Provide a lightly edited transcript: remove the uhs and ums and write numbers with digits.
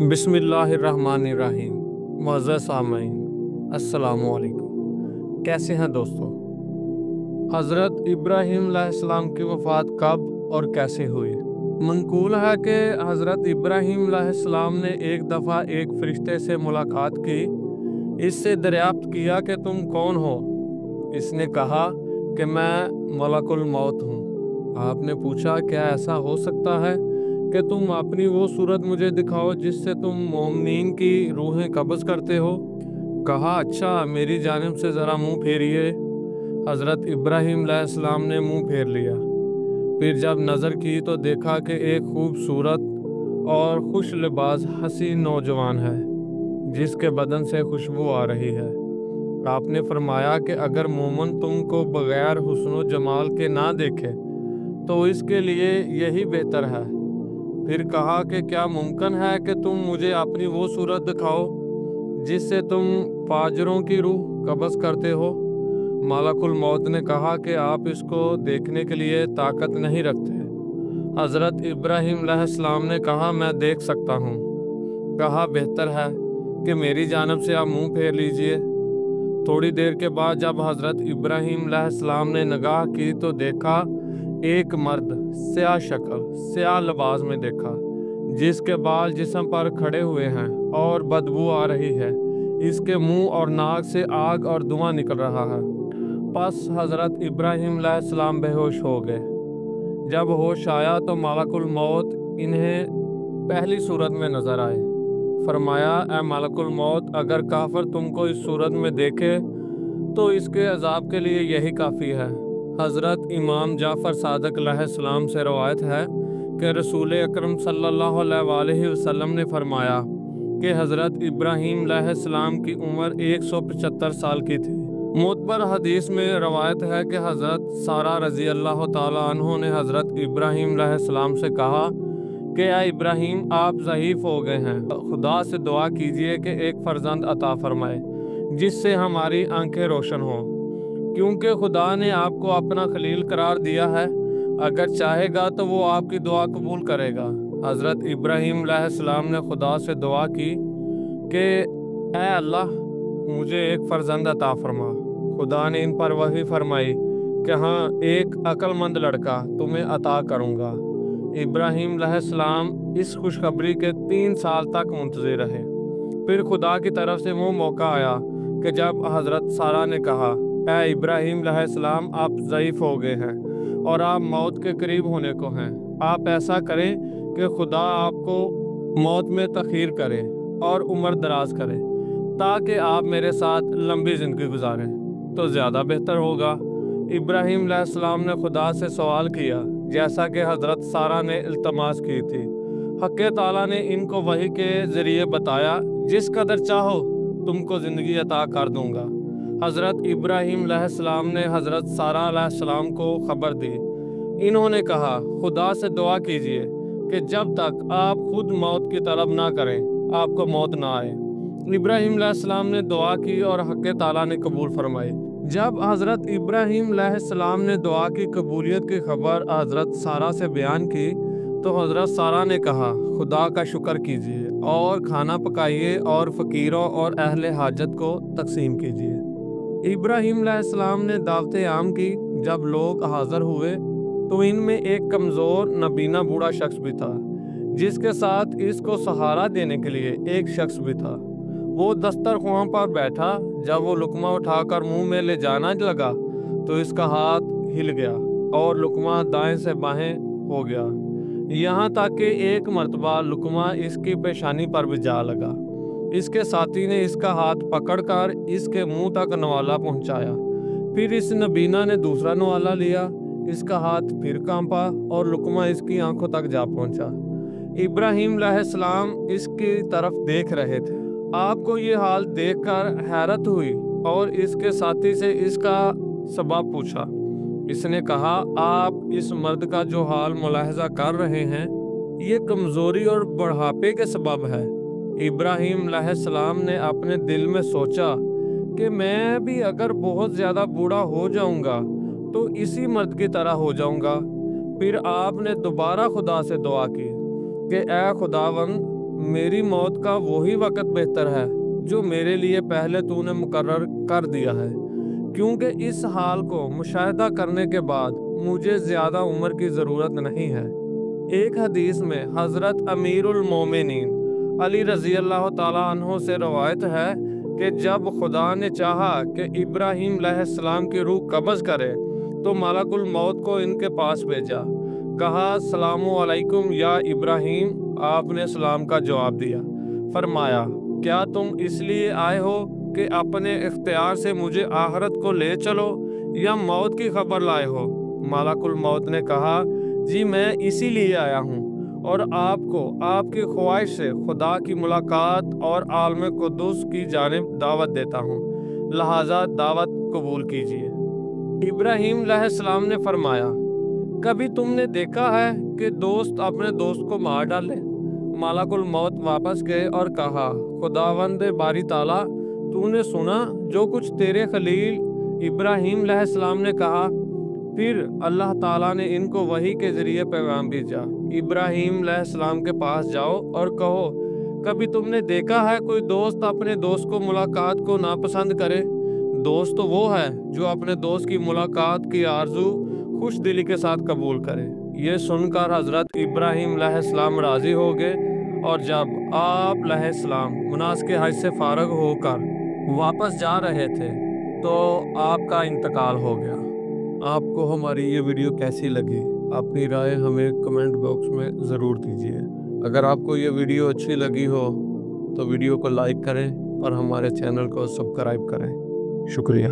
बिस्मिल्लाहिर्रहमानिर्रहीम। मुअज़्ज़ज़ सामईन, अस्सलामु अलैकुम। कैसे हैं दोस्तों? हज़रत इब्राहीम अलैहिस्सलाम की वफ़ात कब और कैसे हुई? मंकूल है कि हज़रत इब्राहीम अलैहिस्सलाम ने एक दफ़ा एक फ़रिश्ते से मुलाकात की। इससे दरियाफ्त किया कि तुम कौन हो? इसने कहा कि मैं मलकुल मौत हूँ। आपने पूछा, क्या ऐसा हो सकता है कि तुम अपनी वो सूरत मुझे दिखाओ जिससे तुम मोमिनीन की रूहें कब्ज़ करते हो? कहा, अच्छा, मेरी जानिब से ज़रा मुंह फेरिए। हज़रत इब्राहीम अलैहिस्सलाम ने मुंह फेर लिया। फिर जब नज़र की तो देखा कि एक खूबसूरत और खुश लिबास हसीन नौजवान है जिसके बदन से खुशबू आ रही है। आपने फरमाया कि अगर मोमन तुमको बगैर हुस्न जमाल के ना देखे तो इसके लिए यही बेहतर है। फिर कहा कि क्या मुमकिन है कि तुम मुझे अपनी वो सूरत दिखाओ जिससे तुम फाजरों की रूह कब्ज़ करते हो? मलकुल मौत ने कहा कि आप इसको देखने के लिए ताकत नहीं रखते। हज़रत इब्राहीम अलैहिस्सलाम ने कहा, मैं देख सकता हूँ। कहा, बेहतर है कि मेरी जानिब से आप मुंह फेर लीजिए। थोड़ी देर के बाद जब हज़रत इब्राहीम अलैहिस्सलाम ने निगाह की तो देखा एक मर्द स्याह शक्ल स्याह लिबास में देखा जिसके बाल जिस्म पर खड़े हुए हैं और बदबू आ रही है। इसके मुंह और नाक से आग और धुआं निकल रहा है। बस हज़रत इब्राहीम अलैहिस्सलाम बेहोश हो गए। जब होश आया तो मलकुल मौत इन्हें पहली सूरत में नजर आए। फरमाया, ए मलकुल मौत, अगर काफिर तुमको इस सूरत में देखे तो इसके अजाब के लिए यही काफ़ी है। हज़रत इमाम जाफ़र सादिक अलैहिस्सलाम से रवायत है कि रसूल अकरम सल्लल्लाहु अलैहि वसल्लम ने फरमाया कि हज़रत इब्राहीम अलैहिस्सलाम की उम्र 175 साल की थी। मुतबर हदीस में रवायत है कि हज़रत सारा रज़ी अल्लाह ताला अन्हो ने हज़रत इब्राहीम अलैहिस्सलाम से कहा कि या इब्राहीम, आप ज़ईफ़ हो गए हैं, खुदा से दुआ कीजिए कि एक फ़र्जंद अता फरमाए जिससे हमारी आंखें रोशन हों, क्योंकि खुदा ने आपको अपना खलील करार दिया है। अगर चाहेगा तो वो आपकी दुआ कबूल करेगा। हज़रत इब्राहीम अलैहिस्सलाम ने खुदा से दुआ की कि ऐ अल्लाह, मुझे एक फ़र्जंद अता फरमा। खुदा ने इन पर वही फरमाई कि हाँ, एक अक्लमंद लड़का तुम्हें अता करूँगा। इब्राहीम अलैहिस्सलाम इस खुशखबरी के 3 साल तक मुंतज़िर रहे। फिर खुदा की तरफ से वो मौका आया कि जब हज़रत सारा ने कहा, ऐ इब्राहीम अलैहिस्सलाम, आप ज़ईफ़ हो गए हैं और आप मौत के करीब होने को हैं। आप ऐसा करें कि खुदा आपको मौत में तख़ीर करे और उम्र दराज करे ताकि आप मेरे साथ लंबी ज़िंदगी गुजारें तो ज़्यादा बेहतर होगा। इब्राहीम अलैहिस्सलाम ने खुदा से सवाल किया जैसा कि हज़रत सारा ने इल्तमास की थी। हक़ ताला ने इनको वही के ज़रिए बताया, जिस कदर चाहो तुमको ज़िंदगी अता कर दूंगा। हज़रत इब्राहीम अलैहिस्सलाम ने हज़रत सारा अलैहिस्सलाम को ख़बर दी। इन्होंने कहा, खुदा से दुआ कीजिए कि जब तक आप खुद मौत की तलब ना करें आपको मौत ना आए। इब्राहीम अलैहिस्सलाम ने दुआ की और हक़ ताला ने कबूल फरमाई। जब हज़रत इब्राहीम अलैहिस्सलाम ने दुआ की कबूलियत की खबर हज़रत सारा से बयान की तो हज़रत सारा ने कहा, खुदा का शुक्र कीजिए और खाना पकाइए और फ़कीरों और अहले हाजत को तकसीम कीजिए। इब्राहीम अलैहिस्सलाम ने दावत आम की। जब लोग हाज़िर हुए तो इनमें एक कमज़ोर नबीना बूढ़ा शख्स भी था जिसके साथ इसको सहारा देने के लिए एक शख्स भी था। वो दस्तरख्वां पर बैठा। जब वो लुकमा उठाकर मुंह में ले जाना लगा तो इसका हाथ हिल गया और लुकमा दाएं से बाएं हो गया, यहाँ तक कि एक मर्तबा लुकमा इसकी पेशानी पर भी जा लगा। इसके साथी ने इसका हाथ पकड़कर इसके मुंह तक नवाला पहुंचाया। फिर इस नबीना ने दूसरा नवाला लिया। इसका हाथ फिर कांपा और लुकमा इसकी आंखों तक जा पहुंचा। इब्राहीम अलैहिस्सलाम इसकी तरफ देख रहे थे। आपको ये हाल देखकर हैरत हुई और इसके साथी से इसका सबब पूछा। इसने कहा, आप इस मर्द का जो हाल मुलाहजा कर रहे हैं ये कमज़ोरी और बुढ़ापे के सबब है। इब्राहीम अलैहिस्सलाम ने अपने दिल में सोचा कि मैं भी अगर बहुत ज़्यादा बूढ़ा हो जाऊंगा तो इसी मर्द की तरह हो जाऊंगा। फिर आपने दोबारा खुदा से दुआ की कि ए खुदावंद, मेरी मौत का वही वक्त बेहतर है जो मेरे लिए पहले तूने मुकर्रर कर दिया है, क्योंकि इस हाल को मुशाहिदा करने के बाद मुझे ज़्यादा उम्र की ज़रूरत नहीं है। एक हदीस में हज़रत अमीरुल मोमिनीन अली रज़ी अल्लाह ताला अन्हो से रवायत है कि जब खुदा ने चाहा कि इब्राहीम अलैहिस्सलाम की रूह कब्ज़ करे तो मलकुल मौत को इनके पास भेजा। कहा, सलामु अलैकुम या इब्राहीम। आपने सलाम का जवाब दिया। फरमाया, क्या तुम इसलिए आए हो कि अपने इख्तियार से मुझे आखिरत को ले चलो या मौत की खबर लाए हो? मलकुल मौत ने कहा, जी मैं इसीलिए आया हूँ और आपको आपकी ख्वाहिश से खुदा की मुलाकात और आलम कुद्दूस की जानिब दावत देता हूँ, लिहाजा दावत कबूल कीजिए। इब्राहीम अलैहिस्सलाम ने फरमाया, कभी तुमने देखा है कि दोस्त अपने दोस्त को मार डाले? मलकुल मौत वापस गए और कहा, खुदावंद बारी ताला, तूने सुना जो कुछ तेरे खलील इब्राहीम अलैहिस्सलाम ने कहा। फिर अल्लाह ताला ने इनको वही के ज़रिए पैगाम भेजा, इब्राहीम अलैहिस्सलाम के पास जाओ और कहो, कभी तुमने देखा है कोई दोस्त अपने दोस्त को मुलाकात को नापसंद करे? दोस्त तो वो है जो अपने दोस्त की मुलाकात की आरजू खुश दिली के साथ कबूल करे। ये सुनकर हज़रत इब्राहीम अलैहिस्सलाम राज़ी हो गए और जब आप अलैहिस्सलाम मुनास के हज से फारग होकर वापस जा रहे थे तो आपका इंतकाल हो गया। आपको हमारी ये वीडियो कैसी लगी? अपनी राय हमें कमेंट बॉक्स में ज़रूर दीजिए। अगर आपको ये वीडियो अच्छी लगी हो तो वीडियो को लाइक करें और हमारे चैनल को सब्सक्राइब करें। शुक्रिया।